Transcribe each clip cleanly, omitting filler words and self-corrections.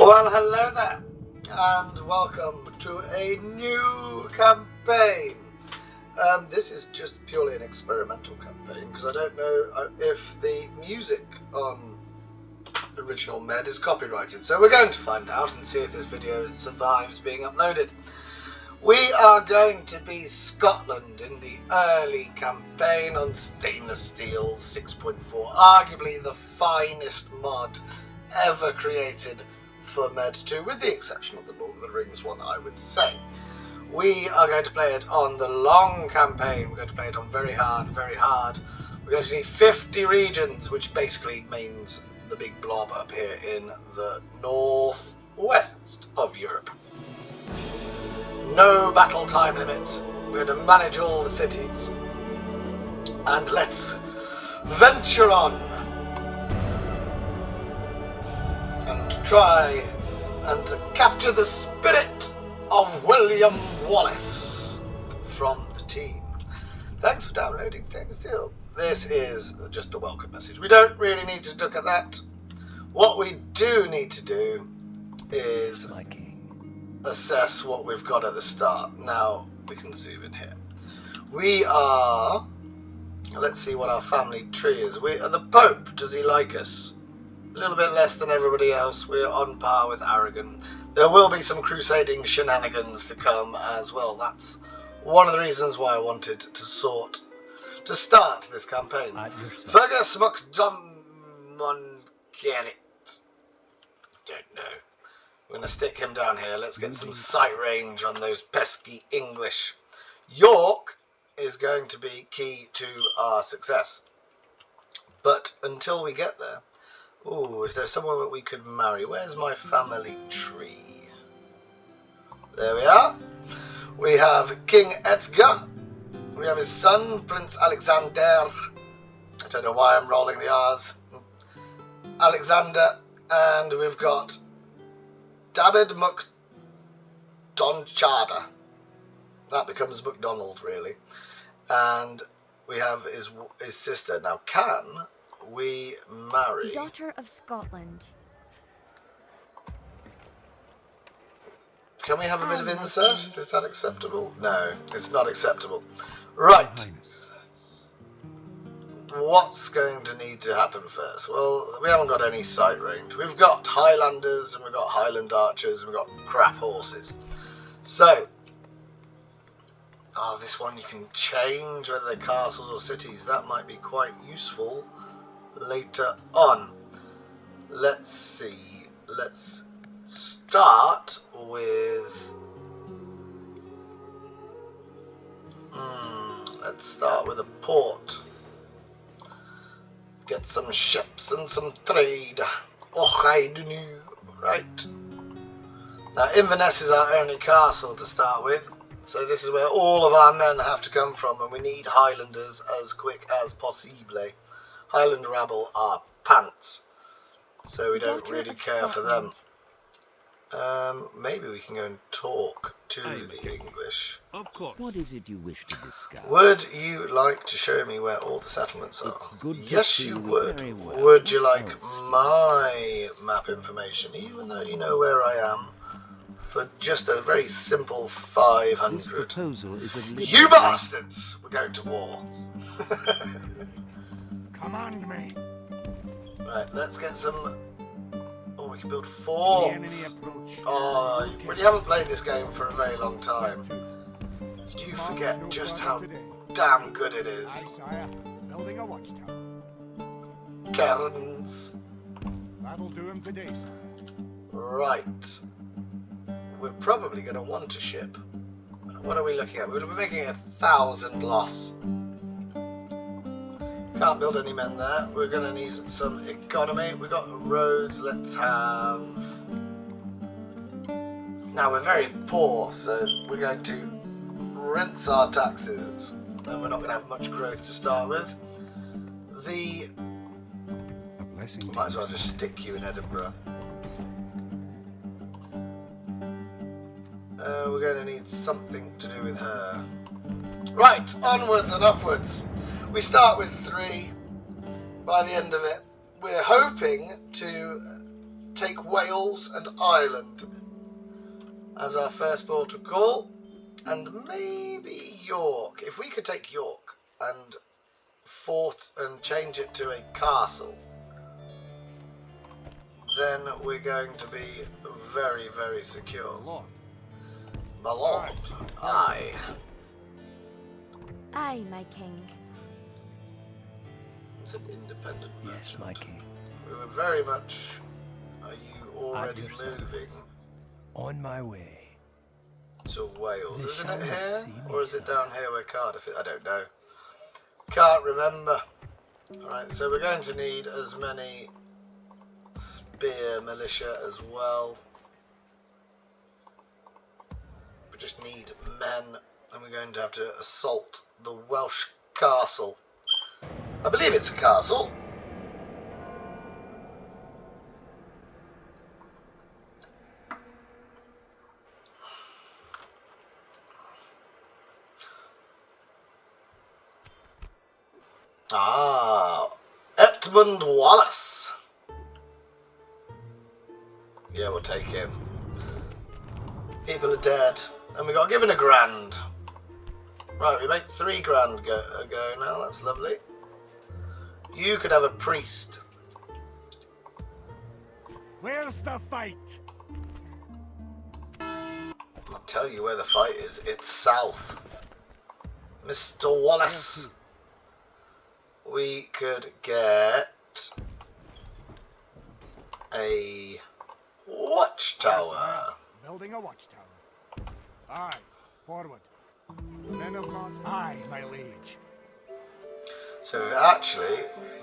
Well, hello there, and welcome to a new campaign. This is just purely an experimental campaign because I don't know if the music on the original Med is copyrighted. So we're going to find out and see if this video survives being uploaded. We are going to be Scotland in the early campaign on stainless steel 6.4, arguably the finest mod ever created for Med 2, with the exception of the Lord of the Rings one, I would say. We are going to play it on the long campaign. We're going to play it on very hard, very hard. We're going to need 50 regions, which basically means the big blob up here in the northwest of Europe. No battle time limit. We're going to manage all the cities. And let's venture on and try and capture the spirit of William Wallace from the team. Thanks for downloading Stainless Steel. This is just a welcome message. We don't really need to look at that. What we do need to do is assess what we've got at the start. Now we can zoom in here. We are, let's see what our family tree is. We are the Pope. Does he like us? A little bit less than everybody else. We're on par with Aragon. There will be some crusading shenanigans to come as well. That's one of the reasons why I wanted to start this campaign. Fergus MacDonmon Gerrit. Don't know. We're going to stick him down here. Let's get some sight range on those pesky English. York is going to be key to our success. But until we get there, ooh, is there someone that we could marry? Where's my family tree? There we are. We have King Edgar. We have his son, Prince Alexander. I don't know why I'm rolling the R's. Alexander. And we've got David McDonchada. That becomes MacDonald, really. And we have his sister. Now, can we marry daughter of Scotland? Can we have a bit of incest? Is that acceptable? No, it's not acceptable. Right. What's going to need to happen first? Well, we haven't got any sight range. We've got Highlanders and we've got Highland archers and we've got crap horses. So, this one you can change whether they're castles or cities. That might be quite useful later on. Let's see. Let's start with a port. Get some ships and some trade. Oh, I do know. Right. Now Inverness is our only castle to start with, so this is where all of our men have to come from, and we need Highlanders as quick as possible. Highland rabble are pants, so we don't really care for them. Maybe we can go and talk to the English. Of course. What is it you wish to discuss? Would you like to show me where all the settlements are? Yes, you would. Well. Would you like my map information, even though you know where I am, for just a very simple 500? This proposal is of You bastards! We're going to war. Command me. Right, let's get some. Oh, we can build forts. The enemy approach. Oh, when you haven't played this game for a very long time, you forget just how damn good it is. Aye, sire. Building a watchtower. Cairns. That'll do him today, sire. Right. We're probably going to want a ship. What are we looking at? We'll be making 1,000 loss. Can't build any men there. We're going to need some economy. We've got roads. Let's have. Now we're very poor, so we're going to rinse our taxes, and we're not going to have much growth to start with. Might as well just stick you in Edinburgh. We're going to need something to do with her. Right, onwards and upwards. We start with 3. By the end of it, we're hoping to take Wales and Ireland as our first port of call, and maybe York. If we could take York and fort and change it to a castle, then we're going to be very, very secure. My lord, aye. Aye, my king. It's an independent merchant. Yes, my king. We were very much... Are you already At your service. moving On my way. to Wales? They Isn't shall it not here? see me, Or is it sire. down here where Cardiff is? I don't know. Can't remember. Alright, so we're going to need as many spear militia as well. We just need men, and we're going to have to assault the Welsh castle. I believe it's a castle. Ah, Edmund Wallace. Yeah, we'll take him. People are dead, and we got given a grand. Right, we make 3 grand go now. That's lovely. You could have a priest. Where's the fight? I'll tell you where the fight is. It's south. Mr. Wallace. We could get a watchtower. Building a watchtower. Aye, forward. Men of God. Aye, my liege. So actually,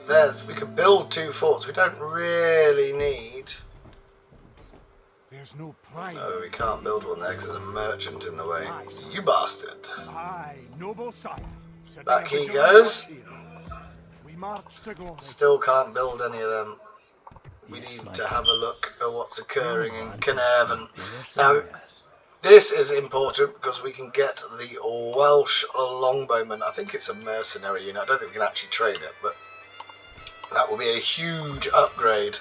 there we could build 2 forts. We don't really need. There's no pride. No, we can't build one there because there's a merchant in the way. You bastard. Aye, noble sire. Back he goes. We march to glory. Still can't build any of them. We Yes, need my to king. have a look at what's occurring in Yes, Carnarvon. yes, Now, yes. this is important because we can get the Welsh longbowman. I think it's a mercenary unit. I don't think we can actually trade it, but that will be a huge upgrade.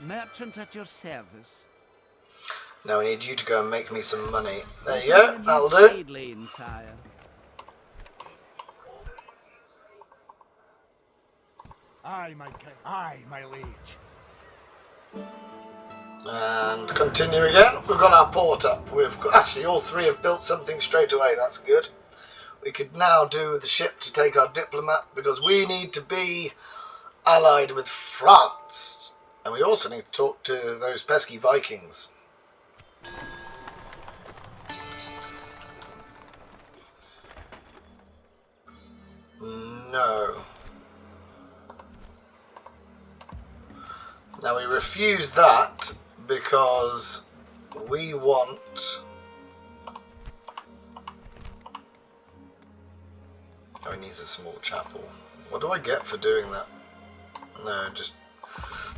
Merchant at your service. Now we need you to go and make me some money. There you Open go, a new that'll do. trade lane, sire. Aye, my king. Aye, my liege. And continue again. We've got our port up. We've got, actually all 3 have built something straight away. That's good. We could now do the ship to take our diplomat because we need to be allied with France. And we also need to talk to those pesky Vikings. No. Now we refuse that because we want... Oh, he needs a small chapel. What do I get for doing that? No, just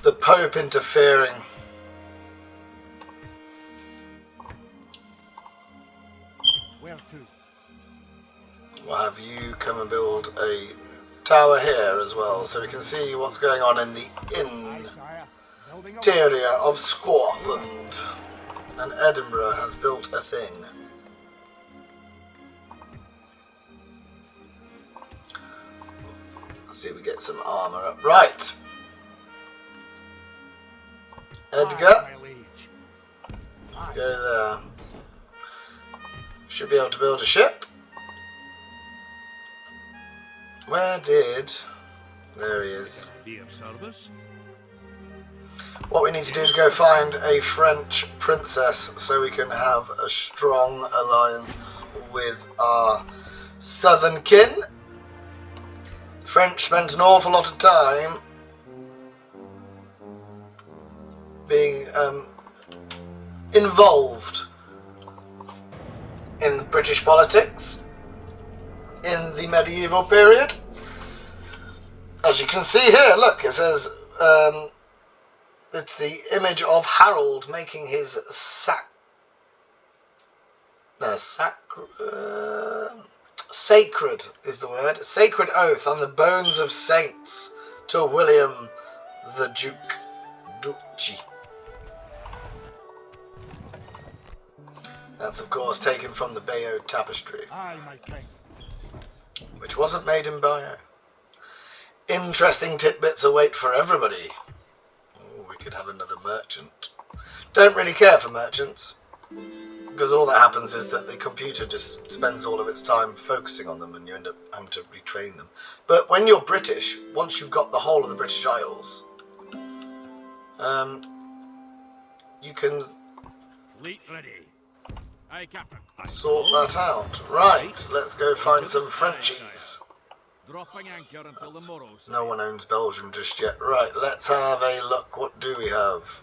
the Pope interfering. Where to? We'll have you come and build a tower here as well, so we can see what's going on in the Aye, sire. Building a interior of Scotland. And Edinburgh has built a thing. Let's see if we get some armour up. Right. Edgar, Aye, my liege. Aye, go there. Should be able to build a ship. Where did... There he is. Be of service? What we need to do is go find a French princess so we can have a strong alliance with our southern kin. The French spent an awful lot of time being involved in British politics in the medieval period. As you can see here, look, it says it's the image of Harold making his sacred is the word, sacred oath on the bones of saints to William the Duke. Duchy. That's of course taken from the Bayeux Tapestry, Aye, my king. which wasn't made in Bayeux. Interesting tidbits await for everybody. Oh, we could have another merchant. Don't really care for merchants, because all that happens is that the computer just spends all of its time focusing on them and you end up having to retrain them. But when you're British, once you've got the whole of the British Isles, you can Fleet ready. Aye, Captain. sort that out. Right, let's go find some Frenchies. Dropping anchor until the morrow. No one owns Belgium just yet. Right, let's have a look. What do we have?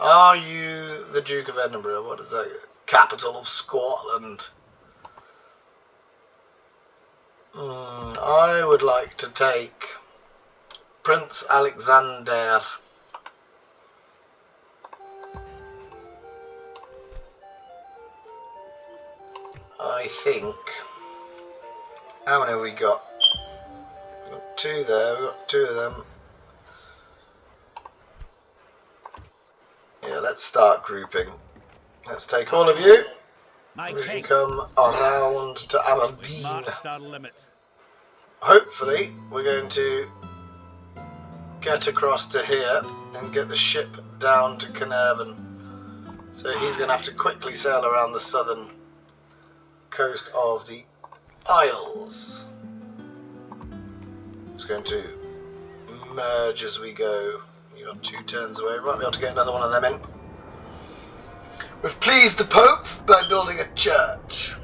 Are you the Duke of Edinburgh? What is that? Capital of Scotland. I would like to take Prince Alexander. I think. How many have we got? We've got two there. We've got two of them. Yeah, let's start grouping. Let's take all of you. My We can king. come around to We've Aberdeen. marched our limit. Hopefully, we're going to get across to here and get the ship down to Carnarvon. So he's going to have to quickly sail around the southern coast of the Isles. He's going to merge as we go. You're 2 turns away. We might be able to get another one of them in. We've pleased the Pope by building a church.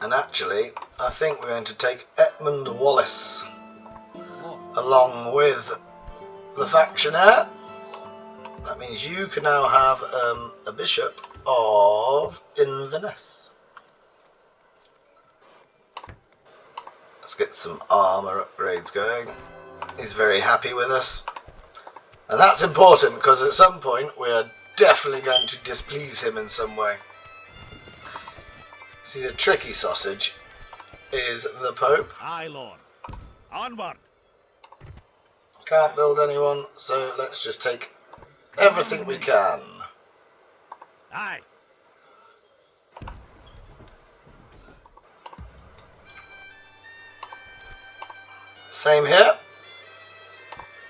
And actually, I think we're going to take Edmund Wallace along with the factionaire. That means you can now have a bishop of Inverness. Let's get some armour upgrades going. He's very happy with us. And that's important because at some point we are definitely going to displease him in some way. See, the tricky sausage is the Pope. Aye, Lord. Onward. Can't build anyone, so let's just take everything we can. Aye. Same here.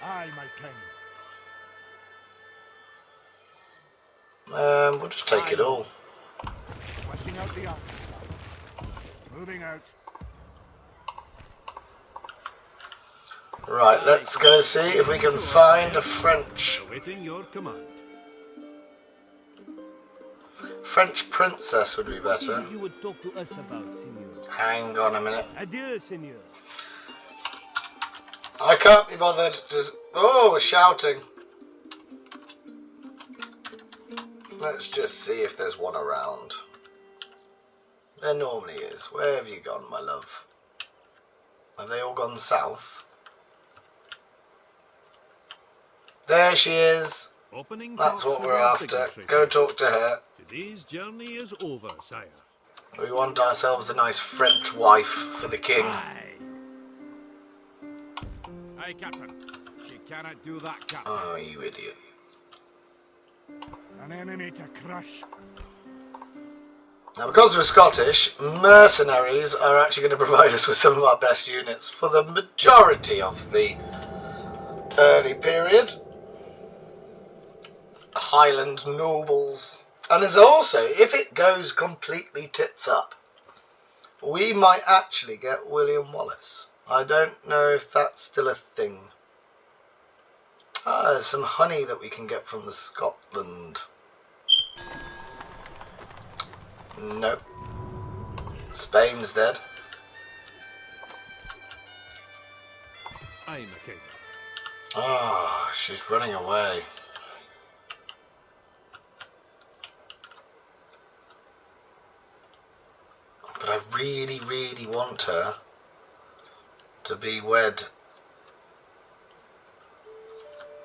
Aye, my king. We'll just take it all. Pushing out the armies. Moving out. Right, let's go see if we can find a French Awaiting your command. princess would be better. You would talk to us about, Senor. Hang on a minute. Adieu, Senor. I can't be bothered to... Oh, we're shouting. Let's just see if there's one around. There normally is. Where have you gone, my love? Have they all gone south? There she is. Opening That's talks what with we're our after. dignitaries. Go talk to her. Today's journey is over, sire. We want ourselves a nice French wife for the king. Aye. Aye, Captain. She cannot do that, Captain. Oh, you idiot. An enemy to crush. Now, because we're Scottish, mercenaries are actually going to provide us with some of our best units for the majority of the early period. Highland nobles. And there's also, if it goes completely tits up, we might actually get William Wallace. I don't know if that's still a thing. Ah, there's some honey that we can get from the Scotland. Nope. Spain's dead. Aye, my king. Ah, she's running away. But I really, really want her to be wed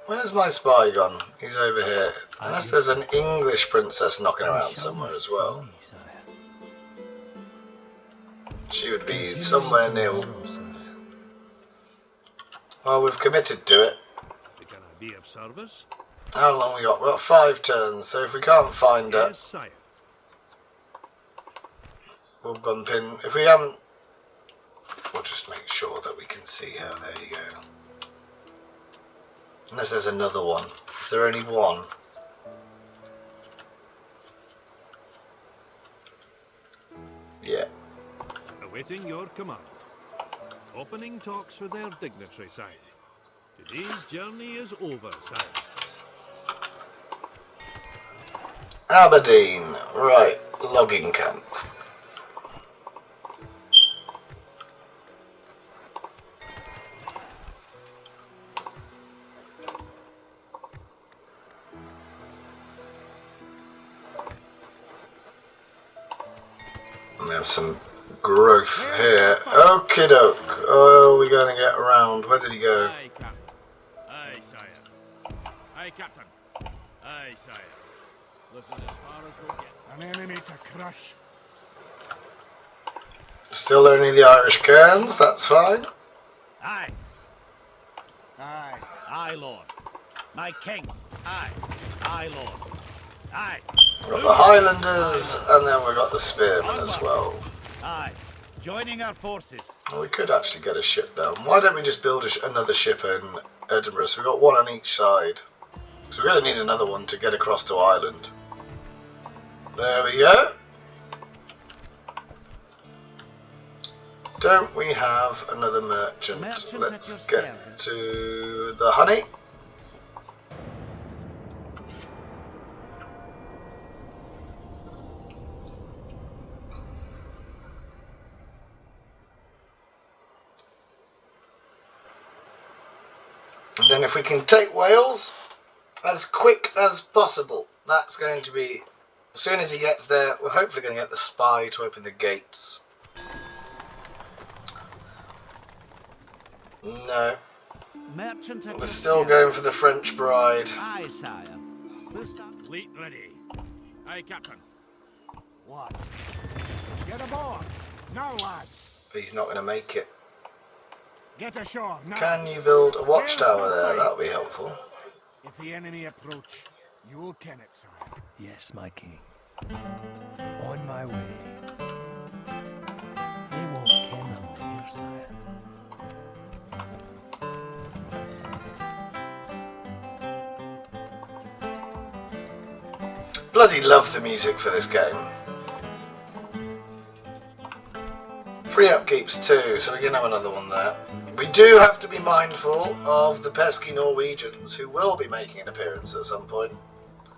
Where's my spy gone? He's over here. Unless there's an English princess knocking around somewhere as well. She would be somewhere near. Well, we've committed to it. Can I be of service? How long we got? We've got 5 turns, so if we can't find her, Yes, sire. we'll bump in. If we haven't, we'll just make sure that we can see her. There you go. Unless there's another one. Is there only one? Yeah. Awaiting your command. Opening talks with their dignitary side. Today's journey is over, sire. Aberdeen. Right. Logging camp. We have some growth here. Okie doke. Oh, we're going to get around. Where did he go? Aye, Captain. Aye, sire. Aye, Captain. Aye, sire. This is as far as we'll get. An enemy to crush. Still only the Irish Cairns. That's fine. Aye. Aye. Aye, Lord. My king. Aye. Aye, Lord. Aye. We've got the Highlanders, and then we've got the Spearmen as well. Aye. Joining our forces. Well, we could actually get a ship down. Why don't we just build another ship in Edinburgh? So we've got one on each side. So we're going to need another one to get across to Ireland. There we go. Don't we have another merchant? Merchant Let's at your get service. to the honey. And then if we can take Wales as quick as possible, that's going to be, as soon as he gets there, we're hopefully going to get the spy to open the gates. No, Merchant at we're your still service. going for the French bride. Aye, sire. We'll start. Fleet ready. Aye, Captain. What? Get aboard. Now, lads. He's not going to make it. Get ashore now. Can you build a watchtower there? That would be helpful. If the enemy approach, you will ken it, sire. Yes, my king. On my way. They won't ken I'm here, sire. Bloody love the music for this game. Free upkeeps too, so we can have another one there. We do have to be mindful of the pesky Norwegians who will be making an appearance at some point.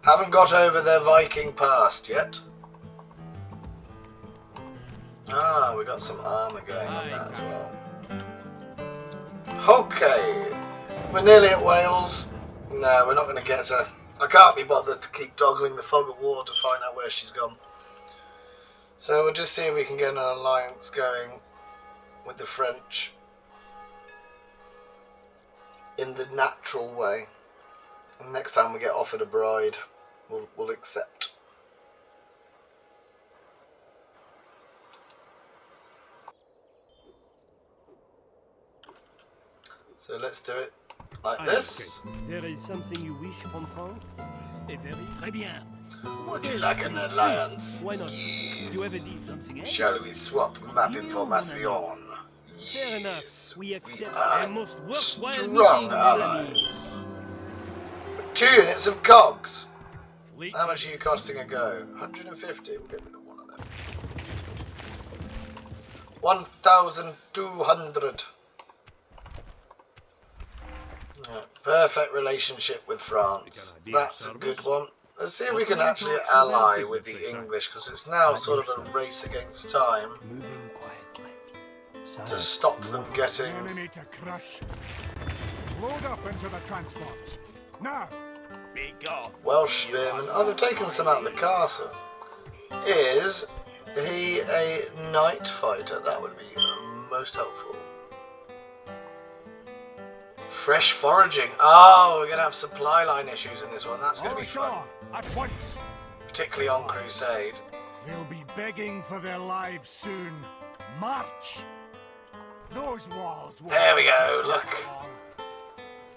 Haven't got over their Viking past yet. Ah, we got some armour going on that as well. Okay, we're nearly at Wales. No, we're not going to get her. I can't be bothered to keep doggling the fog of war to find out where she's gone. So we'll just see if we can get an alliance going with the French in the natural way. And next time we get offered a bride, we'll accept. So let's do it like this. There is something you wish from France? Très bien. Would you like an alliance? Why not? Yes. You ever did something else? Shall we swap map information? Fair enough. Yes. We accept are a most worthwhile strong meeting, allies. 2 units of cogs. Fleet. How much are you costing a go? 150. We'll get rid of one of them. 1,200. Yeah, perfect relationship with France. That's a good one. Let's see if we can actually ally with the English, because it's now sort of a race against time Moving quietly. to stop them getting. Enemy to crush. Load up into the transports. Now. Be gone. Welsh spearmen. Oh, they've taken some out of the castle. Is he a night fighter? That would be most helpful. Fresh foraging. Oh, we're going to have supply line issues in this one. That's going to All be fun. ashore, at once. Particularly on Crusade. They'll be begging for their lives soon. March! Those walls will There we go, look. long.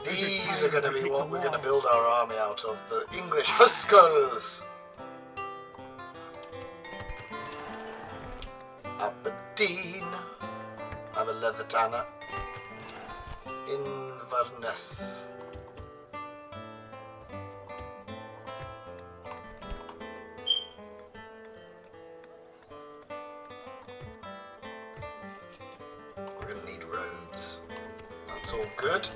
These are going to be what we're going to build our army out of. The English Huskers. Aberdeen. I have a leather tanner. Inverness. We're going to need roads. That's all good.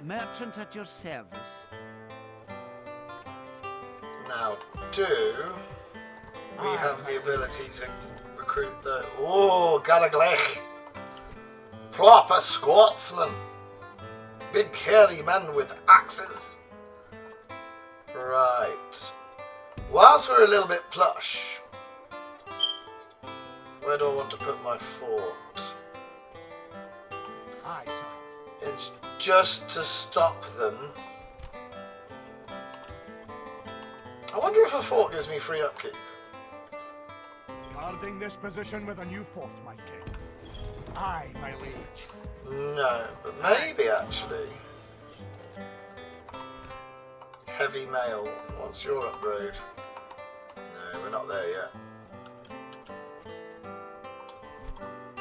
Merchant at your service. Now, we have the ability to recruit the... Oh, Galaglech! Proper Scotsman! Big hairy men with axes! Right. Whilst we're a little bit plush, where do I want to put my fort? Aye, sire. It's just to stop them. I wonder if a fort gives me free upkeep. Guarding this position with a new fort, my king. Aye, my liege. No, but maybe actually. Heavy mail. What's your upgrade? No, we're not there yet.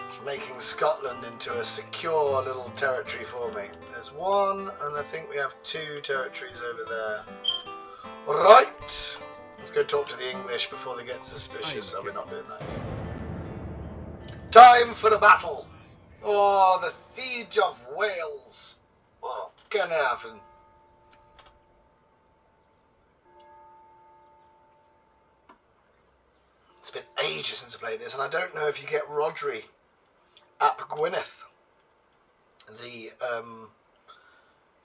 It's making Scotland into a secure little territory for me. There's one, and I think we have 2 territories over there. Right. Let's go talk to the English before they get suspicious. So we're not doing that yet. Time for a battle. Oh, the Siege of Wales. Oh, Carnarvon. It's been ages since I played this, and I don't know if you get Rodri ap Gwynedd, the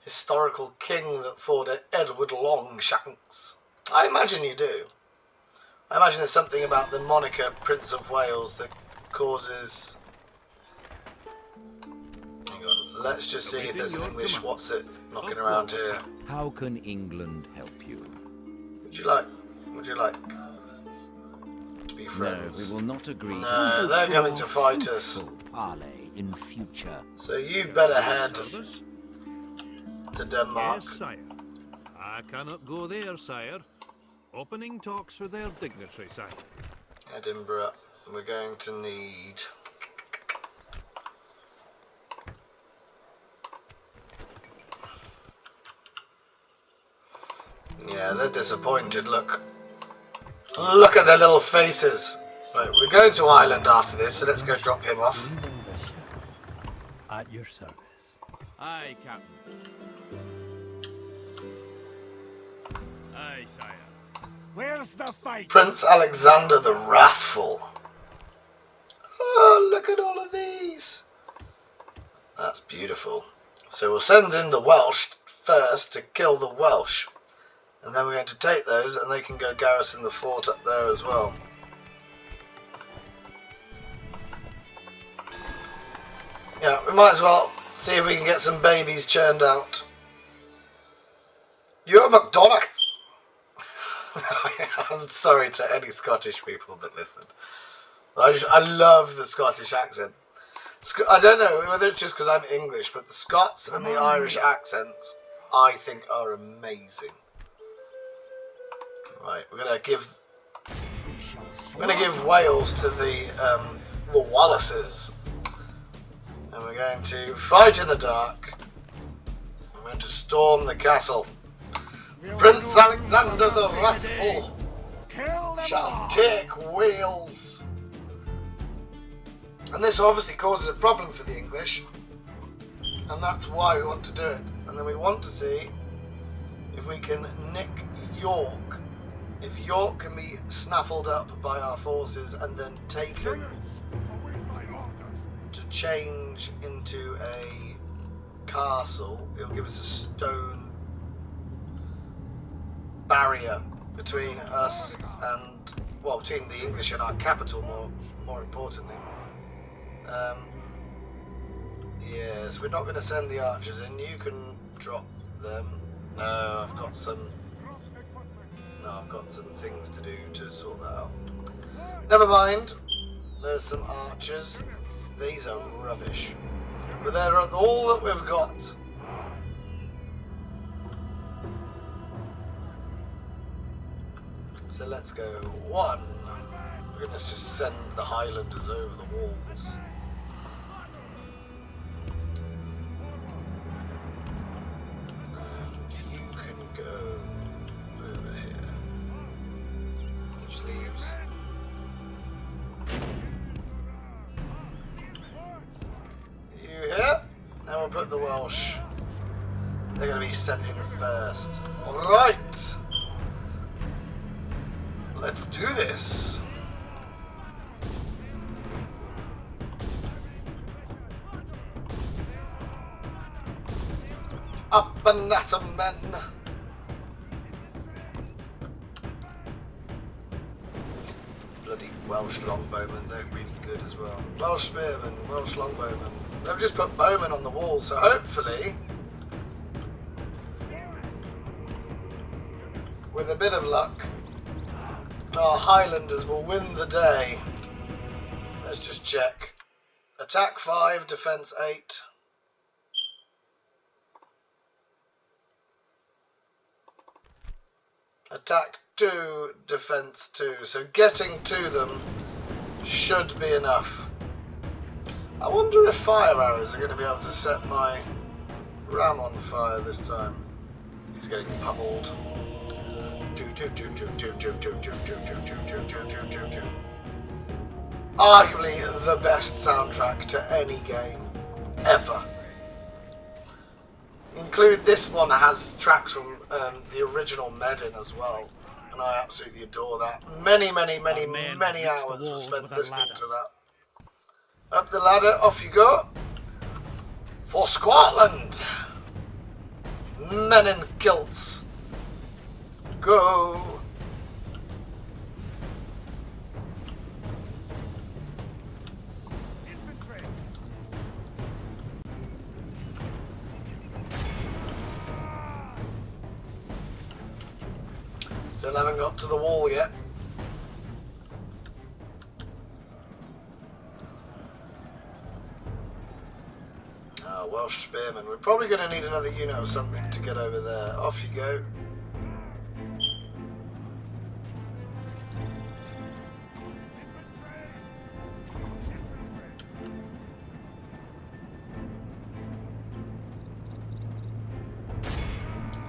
historical king that fought Edward Longshanks. I imagine you do. I imagine there's something about the moniker Prince of Wales that causes... Hang on, let's just see if there's an English what's it knocking around here. How can England help you? Would you like to be No, friends? we will not agree. No, they're coming to fight us. Parley in future. So you better head Service? to Denmark. Yes, sire. I cannot go there, sire. Opening talks with their dignitary, sire. Edinburgh. We're going to need... Yeah, they're disappointed, look. Look at their little faces. Right, we're going to Ireland after this, so let's go drop him off. Leaving the ship. At your service. Aye, Captain. Aye, sire. Where's the fight? Prince Alexander the Wrathful. Oh, look at all of these. That's beautiful. So we'll send in the Welsh first to kill the Welsh. And then we're going to take those and they can go garrison the fort up there as well. Yeah, we might as well see if we can get some babies churned out. You're MacDonagh. I'm sorry to any Scottish people that listen. I love the Scottish accent. I don't know whether it's just because I'm English, but the Scots and the Irish accents I think are amazing. Right, we're gonna give Wales to the Wallaces, and we're going to fight in the dark. I'm going to storm the castle. Prince Alexander the Wrathful shall take Wales. And this obviously causes a problem for the English, and that's why we want to do it. And then we want to see if we can nick York. If York can be snaffled up by our forces and then taken to change into a castle, it'll give us a stone barrier between us and well, between the English and our capital, more importantly. Yes, we're not going to send the archers in. You can drop them. No, I've got some things to do to sort that out. Never mind. There's some archers. These are rubbish. But they're all that we've got. So let's go 1. Let's just send the Highlanders over the walls. And you can go over here. Which leaves you here. And we'll put the Welsh. They're going to be sent in first. Alright. Let's do this. Up and at 'em, men. Bloody Welsh longbowmen, they're really good as well. Welsh spearmen, Welsh longbowmen. They've just put bowmen on the wall, so hopefully, with a bit of luck, our Highlanders will win the day. Let's just check. Attack 5, defense 8. Attack 2, defense 2. So getting to them should be enough. I wonder if fire arrows are going to be able to set my ram on fire this time. He's getting pummeled. Arguably the best soundtrack to any game ever. Include this one has tracks from the original Medin as well, and I absolutely adore that. Many hours were spent listening to that. Up the ladder, off you go. For Scotland! Men in kilts. Go! Still haven't got to the wall yet. Welsh spearmen. We're probably going to need another unit of something to get over there. Off you go.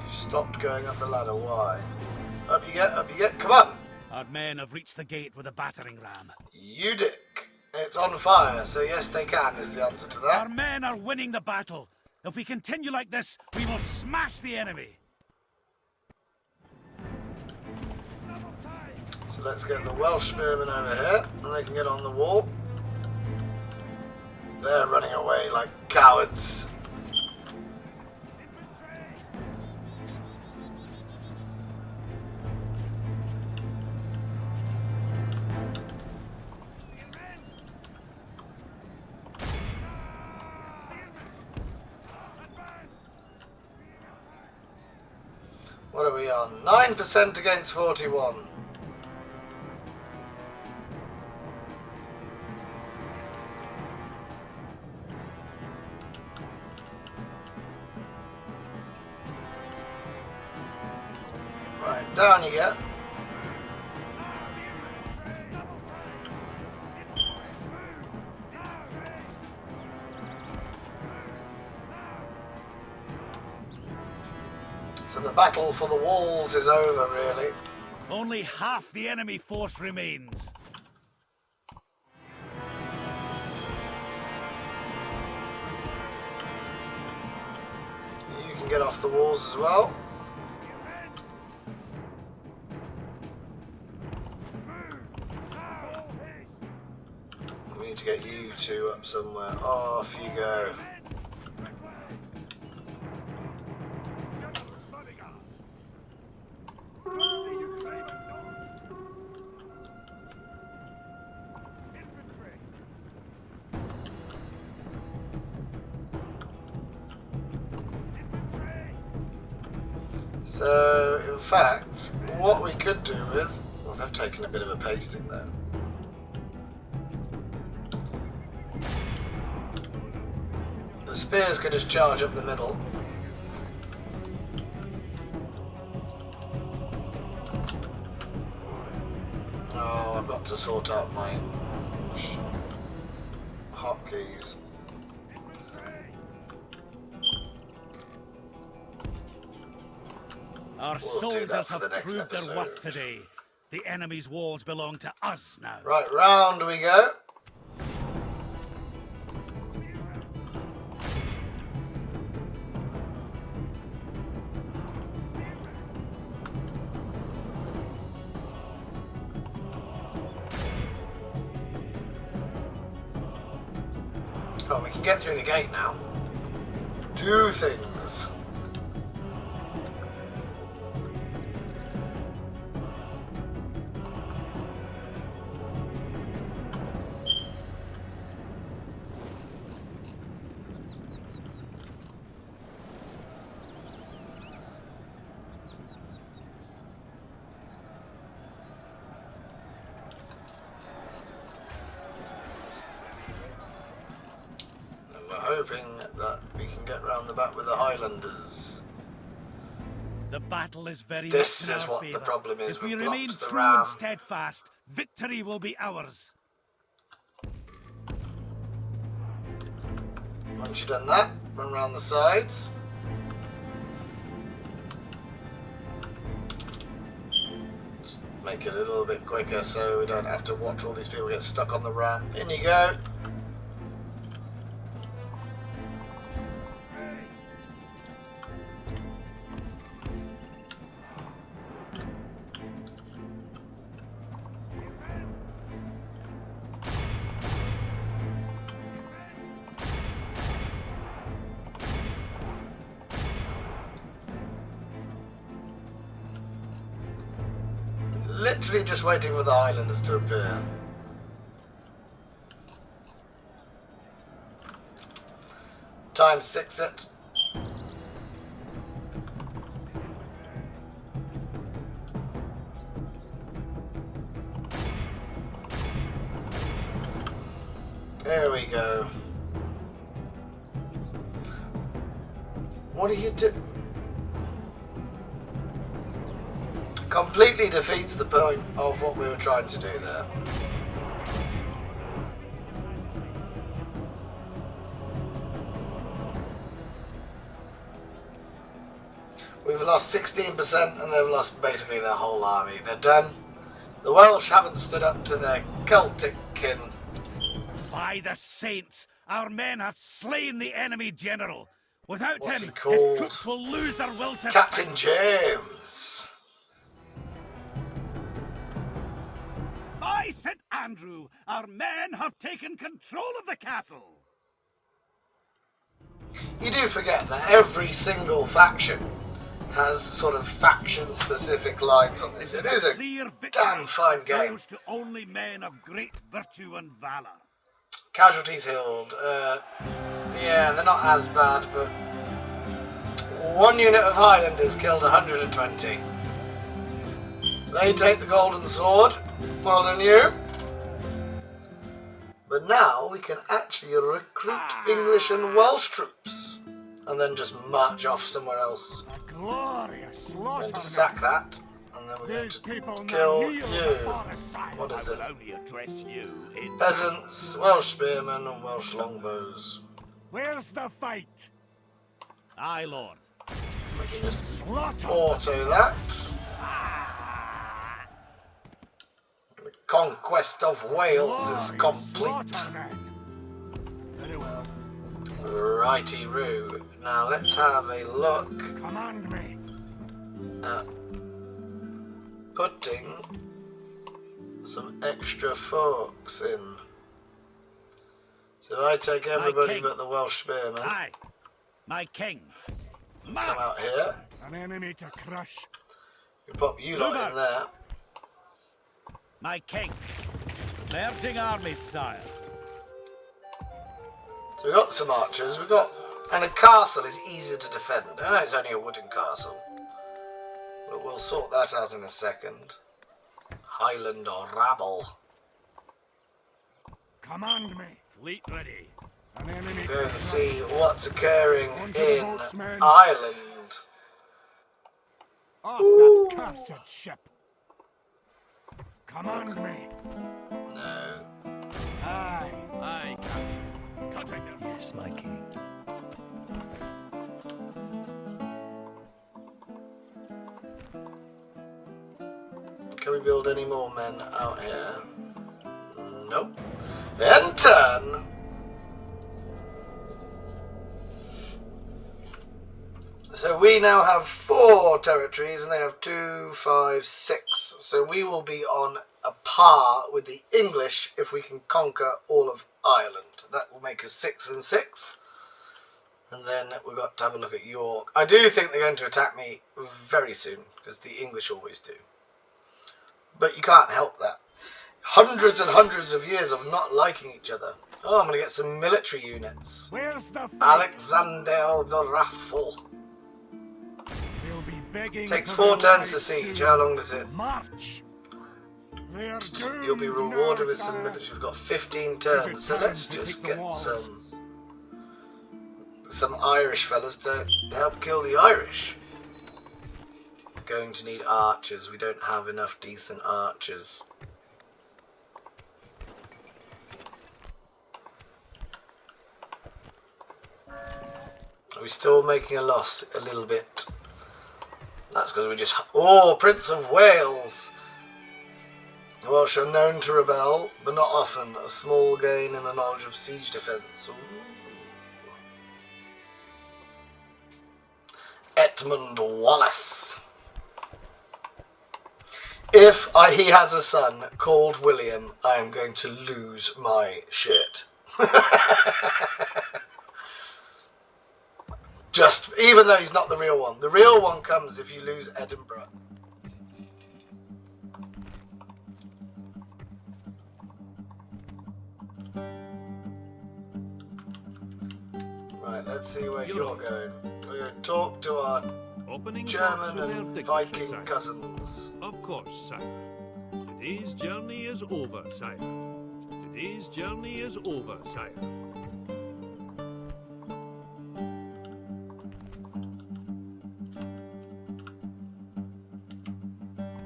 You stopped going up the ladder. Why? Up you get, come on! Our men have reached the gate with a battering ram. You dick. It's on fire, so yes they can is the answer to that. Our men are winning the battle. If we continue like this, we will smash the enemy. So let's get the Welsh spearmen over here, and they can get on the wall. They're running away like cowards. What are we on? 9% against 41. Right, down you get. So the battle for the walls is over, really. Only half the enemy force remains. You can get off the walls as well. We need to get you two up somewhere. Off you go. So, in fact, what we could do with... Well, they've taken a bit of a pasting there. The spears could just charge up the middle. Oh, I've got to sort out my hotkeys. Our We'll do that soldiers for have the next proved their episode. worth today. The enemy's walls belong to us now. Right, round we go. Oh, we can get through the gate now. Do things. Hoping that we can get round the back with the Highlanders. The battle is very This much in is our what the favour. problem is. If we We've remain blocked the true ram. and steadfast, victory will be ours. Once you've done that, run around the sides. Just make it a little bit quicker so we don't have to watch all these people get stuck on the ram. In you go. Literally just waiting for the Highlanders to appear. Time 6 it. There we go. What are you doing? Completely defeats the point of what we were trying to do there. We've lost 16% and they've lost basically their whole army. They're done. The Welsh haven't stood up to their Celtic kin. By the saints, our men have slain the enemy general. Without What's him, he called? his troops will lose their will to Captain fight. James. By St. Andrew, our men have taken control of the castle. You do forget that every single faction has sort of faction-specific lines on this. It is a clear victory damn fine game. goes to only men of great virtue and valor. Casualties healed. Yeah, they're not as bad, but one unit of Highlanders killed 120. They take the golden sword. Well done, you. But now we can actually recruit English and Welsh troops, and then just march off somewhere else. A glorious slaughter. We're going to sack that, and then we're going These to people kill now kneel you. before the sign. What is I it? will only address you in Peasants, Welsh spearmen, and Welsh longbows. Where's the fight? Aye, Lord. We can just Slaughter. auto that. The conquest of Wales is complete. Slaughter, men. Very well. Righty-roo. Now let's have a look Command me. at putting some extra folks in. So I take everybody king. but the Welsh spearmen. Aye, my king. Come out here. An enemy to crush. We pop you lot in there. My king. Merging armies, sire. So we've got some archers, and a castle is easier to defend. I know it's only a wooden castle, But we'll sort that out in a second. Highland or rabble. Command me. Fleet ready. An enemy We're going to comes see what's occurring On to the in boats, men. Ireland. off that cursed ship. Command me. No. Aye. Aye, Captain. Cutting them. Yes, my king. Can we build any more men out here? Nope. Then turn. So we now have 4 territories and they have 2, 5, 6. So we will be on a par with the English if we can conquer all of Ireland. That will make us 6 and 6. And then we've got to have a look at York. I do think they're going to attack me very soon because the English always do. But you can't help that. Hundreds and hundreds of years of not liking each other. Oh, I'm going to get some military units. Where's the fight? Alexander the Wrathful. They'll be begging Takes for 4 their turns to lives siege. soon. How long does it? March. They're You'll be doomed rewarded now, with some sire. military. We've got 15 it turns. So time let's to just take the get walls? some Irish fellas to help kill the Irish. Going to need archers. We don't have enough decent archers. Are we still making a loss a little bit? That's because we just... Oh, Prince of Wales! The Welsh are known to rebel, but not often. A small gain in the knowledge of siege defence. Edmund Wallace. If he has a son called William, I am going to lose my shit. Just, even though he's not the real one. The real one comes if you lose Edinburgh. Right, let's see where you're going. We're going to talk to our Opening German talks with their and dignitary Viking sire. cousins. Of course, sire. Today's journey is over, sire. Today's journey is over, sire.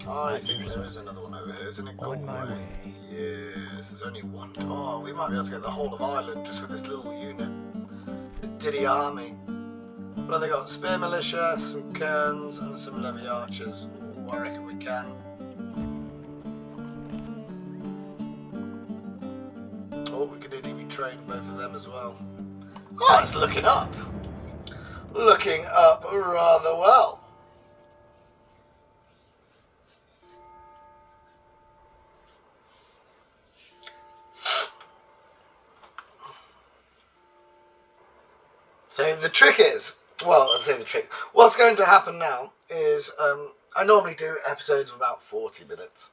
I think there is another one over here, isn't it? On my Galway? way. Yes, there's only one. Oh, we might be able to get the whole of Ireland just with this little unit. This Diddy army. What have they got? Spear militia, some kerns, and some levy archers. Ooh, I reckon we can. Oh, we could nearly retrain both of them as well. Oh, it's looking up. Looking up rather well. So the trick is, well, I'll say the trick. What's going to happen now is I normally do episodes of about 40 minutes.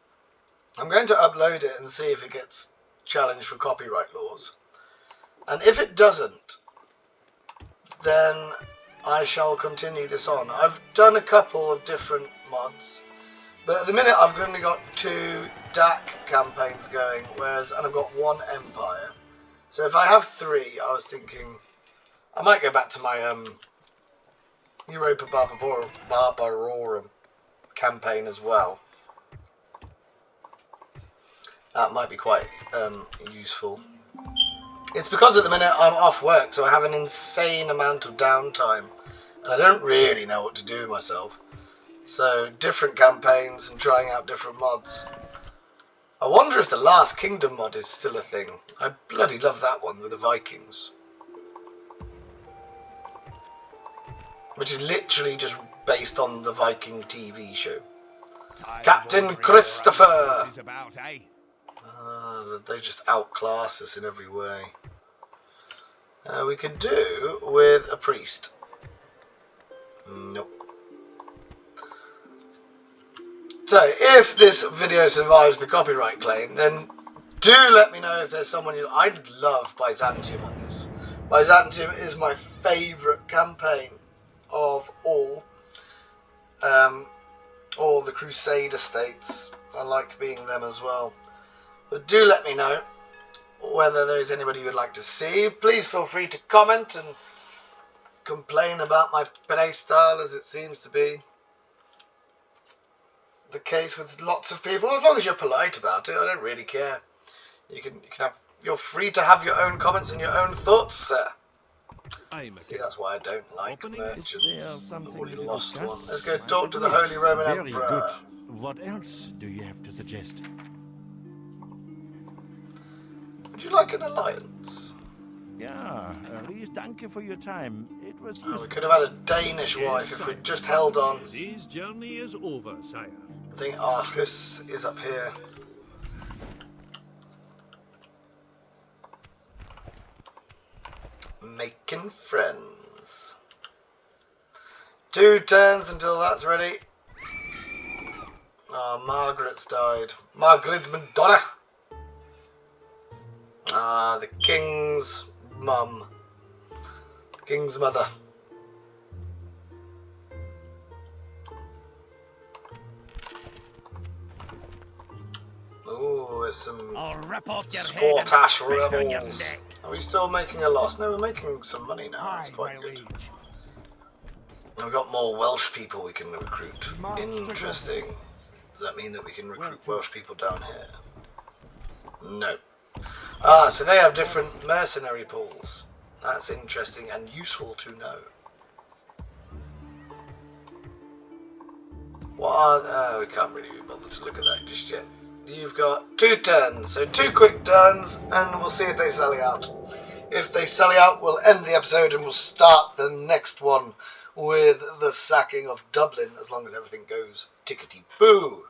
I'm going to upload it and see if it gets challenged for copyright laws. And if it doesn't, then I shall continue this on. I've done a couple of different mods, but at the minute I've only got 2 DAC campaigns going, and I've got 1 Empire. So if I have 3, I was thinking I might go back to my Europa Barbarorum campaign as well. That might be quite useful. It's because at the minute I'm off work, so I have an insane amount of downtime, and I don't really know what to do myself. So different campaigns and trying out different mods. I wonder if the Last Kingdom mod is still a thing. I bloody love that one with the Vikings. Which is literally just based on the Viking TV show. Captain Christopher! Is about, eh? They just outclass us in every way. We could do with a priest. Nope. So, if this video survives the copyright claim, then do let me know if there's someone you... I'd love Byzantium on this. Byzantium is my favourite campaign of all. or the Crusade estates. I like being them as well. But do let me know whether there is anybody you would like to see. Please feel free to comment and complain about my play style, as it seems to be the case with lots of people. As long as you're polite about it, I don't really care. You're free to have your own comments and your own thoughts, sir. See, that's why I don't like merchants. I've already lost one. Let's go talk to the Holy Roman Very Emperor. good. What else do you have to suggest? Would you like an alliance? Yeah, Reese, thank you for your time. It was Oh, we could have had a Danish wife if we'd just held on. Today's journey is over, sire. I think Arcus is up here. Making friends. 2 turns until that's ready. Oh, Margaret's died. Margaret Madonna. Ah, the king's mum. The king's mother. Ooh, there's some I'll rip off your Scottish head and spit on your rebels. neck. Are we still making a loss? No, we're making some money now. That's Aye, quite my good. liege. And we've got more Welsh people we can recruit. Interesting. Does that mean that we can recruit Welsh people down here? No. Ah, so they have different mercenary pools. That's interesting and useful to know. What are... we can't really be bothered to look at that just yet. You've got 2 turns, so 2 quick turns, and we'll see if they sally out. If they sally out, we'll end the episode and we'll start the next one with the sacking of Dublin, as long as everything goes tickety-boo.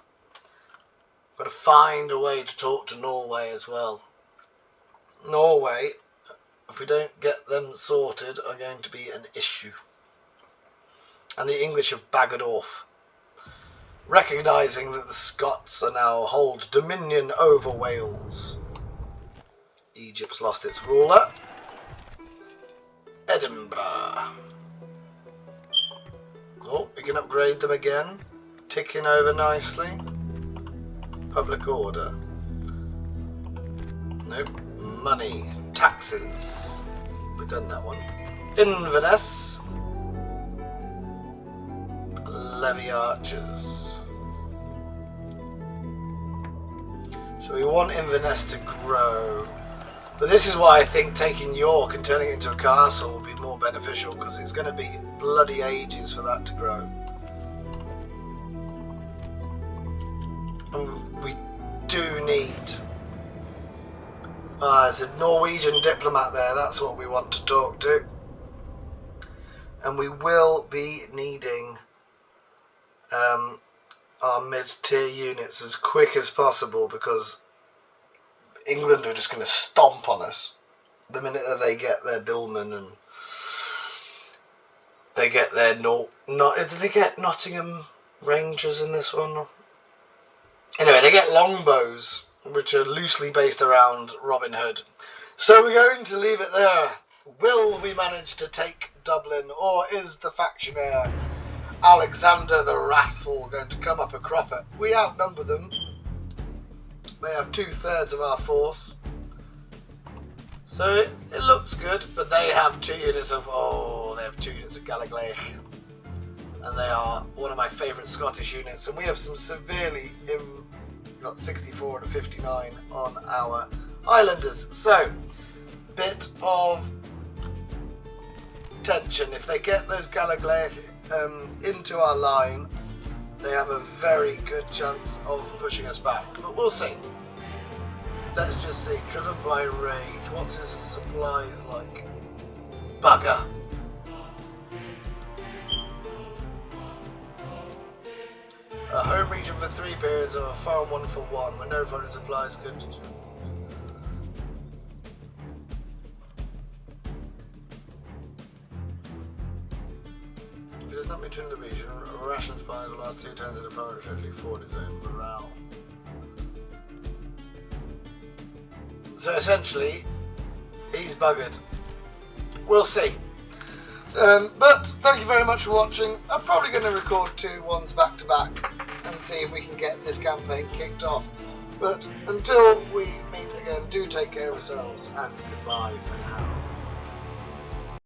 Got to find a way to talk to Norway as well. Norway, if we don't get them sorted, are going to be an issue. And the English have baggered off, recognising that the Scots are now hold dominion over Wales. Egypt's lost its ruler. Edinburgh. Oh, we can upgrade them again. Ticking over nicely. Public order. Nope. Money. Taxes. We've done that one. Inverness. Levy archers. So we want Inverness to grow. But this is why I think taking York and turning it into a castle will be more beneficial, because it's going to be bloody ages for that to grow. And we do need... there's a Norwegian diplomat there, that's what we want to talk to. And we will be needing our mid-tier units as quick as possible, because England are just going to stomp on us the minute that they get their billmen and they get their did they get Nottingham Rangers in this one? Anyway, they get longbows, which are loosely based around Robin Hood. So we're going to leave it there. Will we manage to take Dublin, or is the factionaire Alexander the Wrathful going to come up a cropper? We outnumber them. They have 2/3 of our force. So it looks good, but they have 2 units of... Oh, they have 2 units of Gallaglaich. And they are one of my favourite Scottish units. And we have some severely... We've got 64 and a 59 on our Highlanders. So, bit of tension. If they get those Gallaglaich into our line, they have a very good chance of pushing us back, but we'll see. Let's just see. Driven by rage. What's his supplies like? Bugger. A home region for 3 periods, or a farm 1 for 1. When no foreign supplies could... If it does not return to the region, ration supplies will last 2 turns at a priority effectively for his own morale. So essentially, he's buggered. We'll see. But thank you very much for watching. I'm probably going to record 2 ones back to back, and see if we can get this campaign kicked off. But until we meet again, do take care of yourselves, and goodbye for now.